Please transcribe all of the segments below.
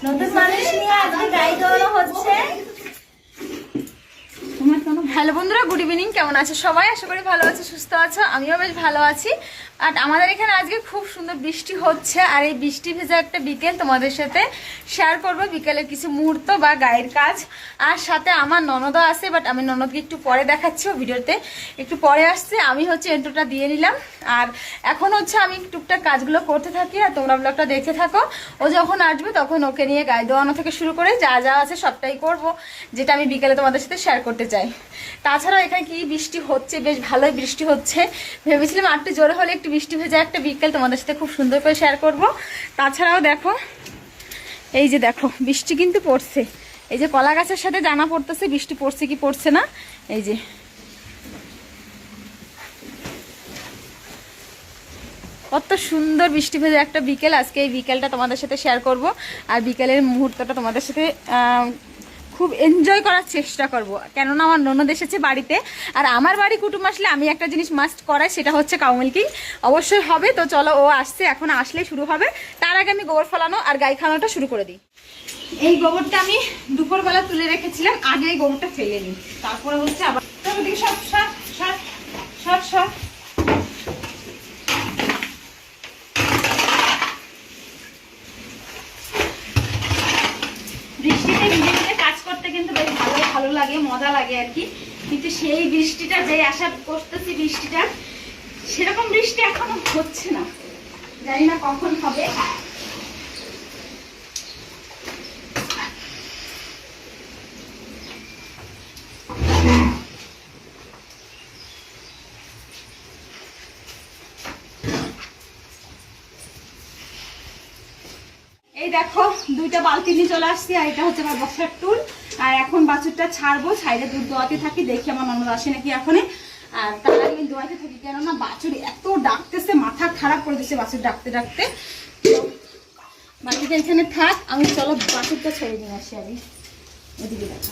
নতুন মানুষ নিয়ে আজকে গাড়ি দৌড়ানো হচ্ছে। হ্যালো বন্ধুরা, গুড ইভিনিং। কেমন আছে সবাই? আশা করি ভালো আছে, সুস্থ আছো। আমিও বেশ ভালো আছি। আর আমাদের এখানে আজকে খুব সুন্দর বৃষ্টি হচ্ছে, আর এই বৃষ্টি ভেজা একটা বিকেল তোমাদের সাথে শেয়ার করবো। বিকেলের কিছু মুহূর্ত বা গায়ের কাজ, আর সাথে আমার ননদও আছে, বাট আমি ননদকে একটু পরে দেখাচ্ছি, ও ভিডিওতে একটু পরে আসছে। আমি হচ্ছে এন্ট্রোটা দিয়ে নিলাম, আর এখন হচ্ছে আমি টুকটাক কাজগুলো করতে থাকি, আর তোমরা ব্লগটা দেখতে থাকো। ও যখন আসবে তখন ওকে নিয়ে গায়ে দোয়ানো থেকে শুরু করে যা যা আছে সবটাই করব, যেটা আমি বিকেলে তোমাদের সাথে শেয়ার করতে চাই। তাছাড়াও এখানে কি বৃষ্টি হচ্ছে, বেশ ভালোই বৃষ্টি হচ্ছে। ভেবেছিলাম আর একটু জোরে হলে একটু বৃষ্টি ভেজা একটা বিকেল তোমাদের সাথে খুব সুন্দর করে শেয়ার করব। তাছাড়াও দেখো, এই যে দেখো বৃষ্টি কিন্তু পড়ছে। এই যে কলা গাছের সাথে জানা পড়তেছে বৃষ্টি পড়ছে কি পড়ছে না। এই যে কত সুন্দর বৃষ্টি ভেজা একটা বিকেল। আজকে এই বিকেলটা তোমাদের সাথে শেয়ার করব, আর বিকেলের মুহূর্তটা তোমাদের সাথে খুব এনজয় করার চেষ্টা করব। কেননা আমার ননদ এসেছে বাড়িতে, আর আমার বাড়ি কুটুম আসলে আমি একটা জিনিস মাস্ট করাই, সেটা হচ্ছে কাউ মিল্কিং অবশ্যই হবে। তো চলো, ও আসছে, এখন আসলেই শুরু হবে। তার আগে আমি গোবর ফেলানো আর গাই খাওয়ানোটা শুরু করে দিই। এই গোবরটা আমি দুপুরবেলা তুলে রেখেছিলাম, আগে এই গোবরটা ফেলে নিই, তারপরে হচ্ছে আবার সব সব সব সব সব বৃষ্টিতে ভিজে ভিজে কাজ করতে কিন্তু বেশ ভালো লাগে, মজা লাগে আর কি। কিন্তু সেই বৃষ্টিটা যে আশা করতেছি, বৃষ্টিটা সেরকম বৃষ্টি এখনো হচ্ছে না, জানি না কখন হবে। এই দেখো দুইটা বালতি নিয়ে চলে আসছি, আর এটা হচ্ছে আমার বসার টুল। আর এখন বাছুরটা ছাড়বো, ছাইড়ে দুধ দোয়াতে থাকি, দেখি আমার ননদ আসে নাকি এখনই। আর তার আগে আমি দোয়াতে থাকি, কেননা বাছুর এত ডাকতেছে, মাথা খারাপ করে দিচ্ছে বাছুর ডাকতে ডাকতে। বাকিটা এখানে থাক, আমি চলো বাছুরটা ছেড়ে নিয়ে আসি আগে। ওদিকে দেখো,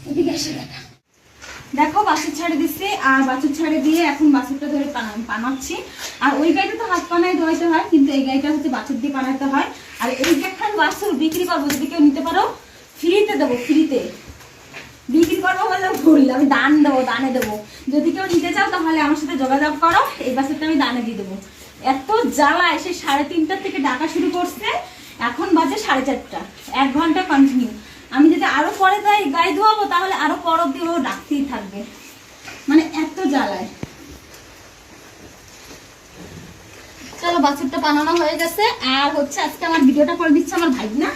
ওদিকে এসে দেখা। দেখো বাছুর ছাড়ে দিচ্ছি, আর বাছুর ছাড়ে দিয়ে এখন বাছুরটা ধরে পানাচ্ছি। আর ওই গাইটা তো হাত পানায় ধোয়াইতে হয়, কিন্তু এই গাইটা হচ্ছে বাছুর দিয়ে পানাতে হয়। আর এই যে এখন বাছুর বিক্রি করবো, যদি কেউ নিতে পারো ফ্রিতে দেবো, ফ্রিতে বিক্রি করবো বলে ভুল, আমি দান দেবো, দানে দেবো। যদি কেউ নিতে চাও তাহলে আমার সাথে যোগাযোগ করো, এই বাছুরটা আমি দানে দিয়ে দেবো। এত জ্বালা, এসে 3:30 থেকে ডাকা শুরু করছে, এখন বাজে 4:30, 1 ঘন্টা কন্টিনিউ। আমি যদি আরো পরে যাই গায়ে ধোয়াবো, তাহলে আরো পর অব্দি ও ডাকতেই থাকবে, মানে এত জ্বালায়। চলো বাছুরটা বানানো হয়ে গেছে, আর হচ্ছে আজকে আমার ভিডিওটা করে দিচ্ছে আমার ভাইনা।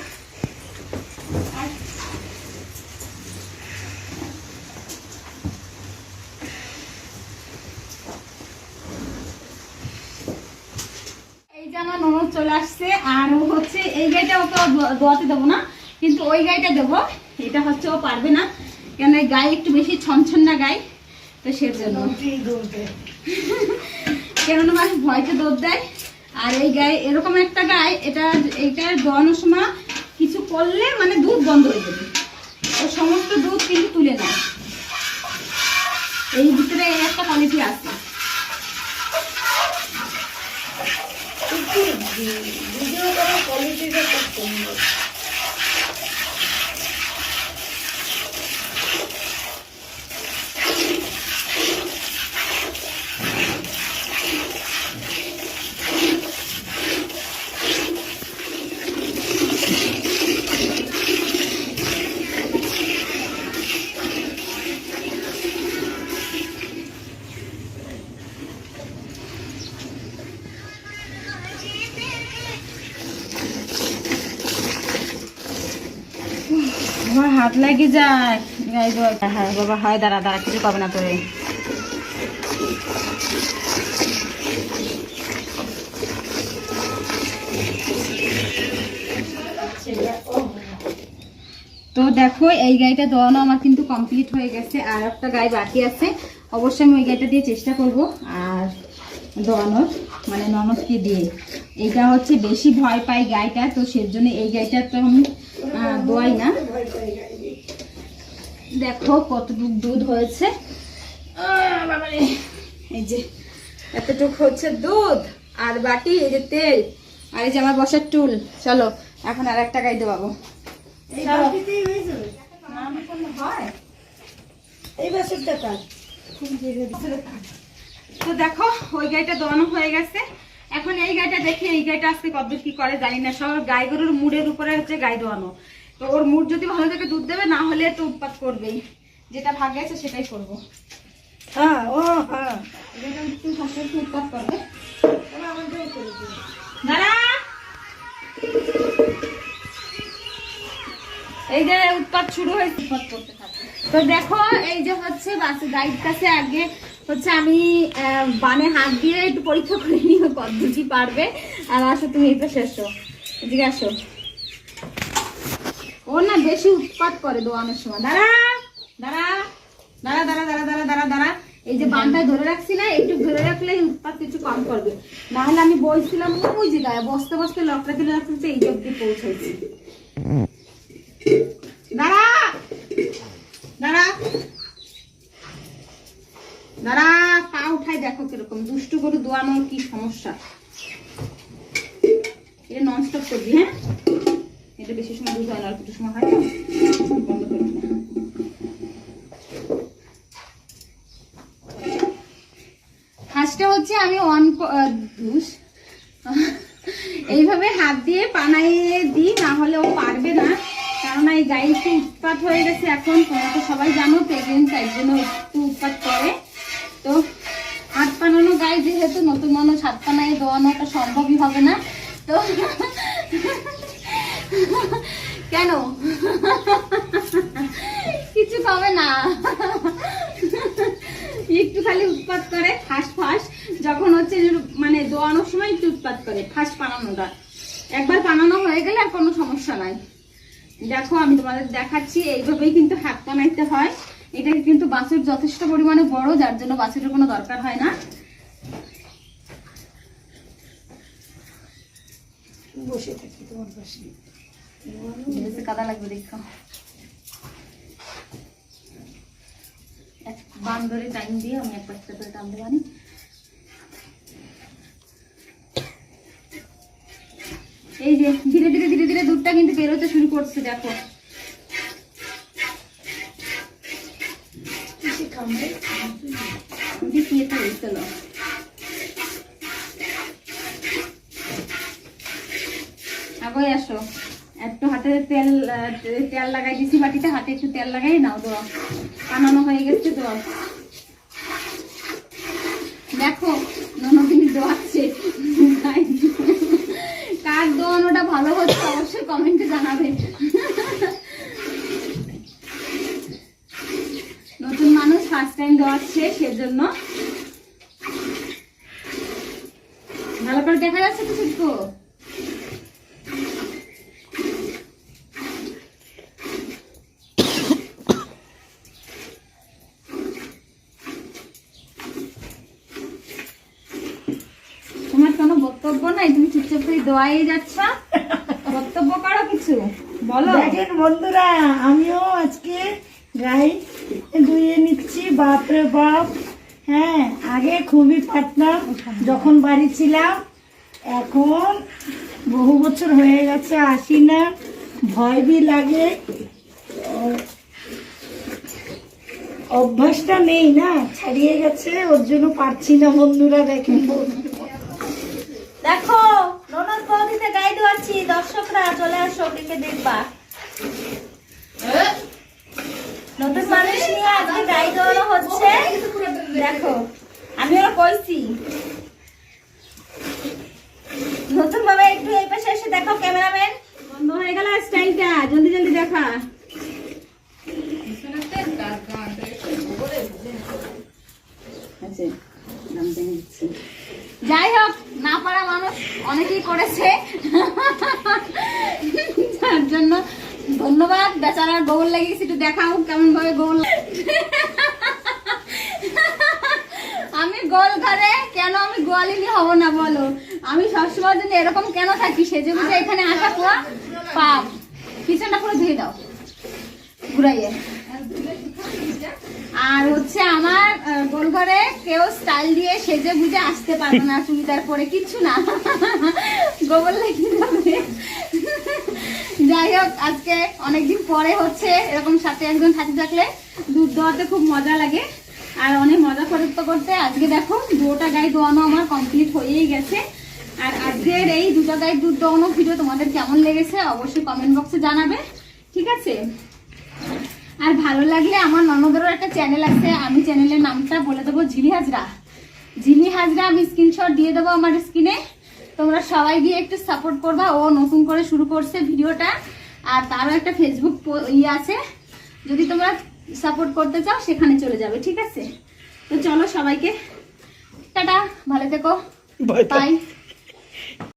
এই যে আমার ননদ চলে আসছে, আর ও হচ্ছে এই গাইটা ওকে দোয়াতে দেবো না, কিন্তু ওই গাইটা দেবো। এটা হচ্ছে ও পারবে না, কেন এই গায়ে একটু বেশি ছনছন না গায়ে, তো সেজন্য কেননা মানুষ ভয়তে দৌড় দেয়। আর এই গায়ে এরকম একটা গায়ে, এইটা দোয়ানোর সময় কিছু করলে মানে দুধ বন্ধ হয়ে যাবে, ও সমস্ত দুধ কিন্তু তুলে নেয়। এই ভিতরে এই একটা কোয়ালিটি আছে। ভিডিও করার কোয়ালিটিটা খুব সুন্দর। আমার হাত লাগে যায়। হ্যাঁ বাবা, হয় দাঁড়া দাঁড়া, কিছু পাবে না তোরে। তো দেখো এই গাইটা দোয়ানো আমার কিন্তু কমপ্লিট হয়ে গেছে, আর একটা গাই বাকি আছে। অবশ্যই আমি ওই গাইটা দিয়ে চেষ্টা করব আর দোয়ানোর, মানে ননদকে দিয়ে। এইটা হচ্ছে বেশি ভয় পাই গাইটা, তো সেজন্য এই গাইটা তো আমি দোয়াই না। দেখো কতটুকু দুধ হয়েছে, বাবারে এই যে এতটুকু হচ্ছে দুধ আর বাটি, এই যে তেল, আর এই যে আমার বসার টুল। চলো এখন আর একটা গাই দেবো। এই বালতিতেই হয়ে যাবে। হয় এই বাসনটা কার? তো দেখো ওই গাইটা দোয়ানো হয়ে গেছে। এখন এই গাইটা দেখি এই গাইটা আজকে কতদূর কি করে জানি না। সব গাই গরুর মুড়ের উপরে হচ্ছে গাই দোয়ানো। তো ওর মুড় যদি ভালো থেকে দুধ দেবে, না হলে তো উৎপাত করবেই। যেটা ভাগ্যে আছে সেটাই করবো। হ্যাঁ, ও হ্যাঁ। এটা একটু ফাঁসে একটু উৎপাত করবে। ওরা আমাদেরও করে দিবে। দাঁড়া, এই যে উৎপাত শুরু হয়েছে, উৎপাত করতে থাকে। তো দেখো এই যে হচ্ছে বাসে গাইড কাছে আগে হচ্ছে আমি বানে হাত দিয়ে একটু পরীক্ষা করে নিও কতদূর কি পারবে। আর আসো তুমি এই পাশে এসো, এদিকে আসো। ও না বেশি উৎপাত করে দোয়ানোর সময়। দাঁড়া দাঁড়া দাঁড়া দাঁড়া দাঁড়া দাঁড়া দাঁড়া দাঁড়া, এই যে বানটা ধরে রাখছি না, একটু ধরে রাখলে উৎপাত কিছু কম করবে। না হলে আমি বলছিলাম ওই যে গায়ে বসতে বসতে লকটা দিলে রাখতে এই যে অব্দি পৌঁছেছি। দাঁড়া দাঁড়া দাঁড়া, পা উঠাই দেখো কিরকম দুষ্টু করে দোয়ানোর কি সমস্যা। এটা নন স্টপ করবি, হ্যাঁ? এটা বেশি সময় দুধ হয় না, অল্প সময় হয় না। বন্ধ করে দিবি। ফার্স্টে হচ্ছে আমি এইভাবে হাত দিয়ে পানাইয়ে দিই, না হলে ও পারবে না। কেননা এই গাই একটু উৎপাত হয়ে গেছে এখন, তোমরা তো সবাই জানো প্রেগনেন্ট, তাই জন্য একটু উৎপাত করে। তো হাত পানানো গাই যেহেতু, নতুন মানুষ হাত পানায় দোয়ানোটা সম্ভবই হবে না। তো কেন কিছু হবে না, একটু খালি উৎপাত করে ফার্স্ট ফার্স্ট, যখন হচ্ছে মানে দোয়ানোর সময় একটু উৎপাত করে ফার্স্ট পানানোটা। একবার পানানো হয়ে গেলে আর কোনো সমস্যা নাই। দেখো আমি তোমাদের দেখাচ্ছি, এইভাবেই কিন্তু হাত পানাইতে হয়। এটা কিন্তু বাছুর যথেষ্ট পরিমাণে বড়, যার জন্য বাছুরের কোনো দরকার হয় না। বসে থাকি তোমার পাশে। কাদা লাগবে দেখো। বান ধরে টাইম দিয়ে আমি একটা একটা করে টানতে পারি। এই যে ধীরে ধীরে ধীরে ধীরে দুধটা কিন্তু বেরোতে শুরু করছে, দেখো। চলো আগে আসো, একটু হাতে তেল লাগাই দিছি বাটিতে, হাতে একটু তেল লাগাই নাও। দোয়া বানানো হয়ে গেছে। দোয়া দেখো ননদিনী দোয়াচ্ছে। কার দোয়ানোটা ভালো হচ্ছে অবশ্যই কমেন্টে জানাবে। নতুন মানুষ ফার্স্ট টাইম দোয়াচ্ছে, সেজন্য। ভালো করে দেখা যাচ্ছে তো শিখবো। তোমার কোনো বক্তব্য নাই, তুমি চুপচাপ করে দোয়াই যাচ্ছ। বক্তব্য করো কিছু, বলো। দেখেন বন্ধুরা, আমিও আজকে গাই ধুয়ে নিচ্ছি। বাপরে বাপ, হ্যাঁ আগে খুবই পারতাম যখন বাড়ি ছিলাম, এখন বহু বছর হয়ে গেছে আসি না, ভয় বি লাগে, অভ্যাসটা নেই না, ছাড়িয়ে গেছে, ওর জন্য পারছি না। বন্ধুরা দেখেন, দেখো ননদ বৌদিতে গাই দোয়াচ্ছি, দর্শকরা চলে আসো, কে দেখবা। নতুন মানুষ নিয়ে আজকে গাই দোয়ানো হচ্ছে। দেখো আমি ওরা কইছি, নতুন ভাবে একটু এই পাশে এসে দেখো। ক্যামেরাম্যান বন্ধ হয়ে গেল স্টাইলটা, জলদি জলদি দেখা। যাই হোক, না পারা মানুষ অনেকেই করেছে, যার জন্য ধন্যবাদ। বেচারার গোল লেগেছে, একটু দেখাও কেমন ভাবে গোল। আমি গোল ঘরে কেন আমি গোয়ালিনী হব না বলো? আমি সবসময় জন্য এরকম কেন থাকি? সেজে বুঝে এখানে আসা পুরো পাপ। পিছনটা পুরো ধুয়ে দাও ঘুরাইয়ে। আর হচ্ছে আমার গোল একবারে কেউ স্টাইল দিয়ে সেজে বুঝে আসতে পারবে না, চুড়িদার পরে কিচ্ছু না, গোবর লেগে যাবে। যাই হোক, আজকে অনেকদিন পরে হচ্ছে এরকম সাথে একজন হাতে থাকলে দুধ দোয়াতে খুব মজা লাগে, আর অনেক মজা করতে করতে আজকে দেখো 2টা গাই দোয়ানো আমার কমপ্লিট হয়েই গেছে। আর আজকের এই 2টা গাই দুধ দোয়ানো ভিডিও তোমাদের কেমন লেগেছে অবশ্যই কমেন্ট বক্সে জানাবে, ঠিক আছে? আর ভালো লাগলে আমার ননদেরও একটা চ্যানেল আছে, আমি চ্যানেলের নামটা বলে দেবো, ঝিলি হাজরা। ঝিলি হাজরা আমি স্ক্রিনশট দিয়ে দেবো আমার স্ক্রিনে, তোমরা সবাই গিয়ে একটু সাপোর্ট করবা। ও নতুন করে শুরু করছে ভিডিওটা, আর তারও একটা ফেসবুক আছে, যদি তোমরা সাপোর্ট করতে চাও সেখানে চলে যাবে, ঠিক আছে? তো চলো সবাইকে টাটা, ভালো থেকো, বাই।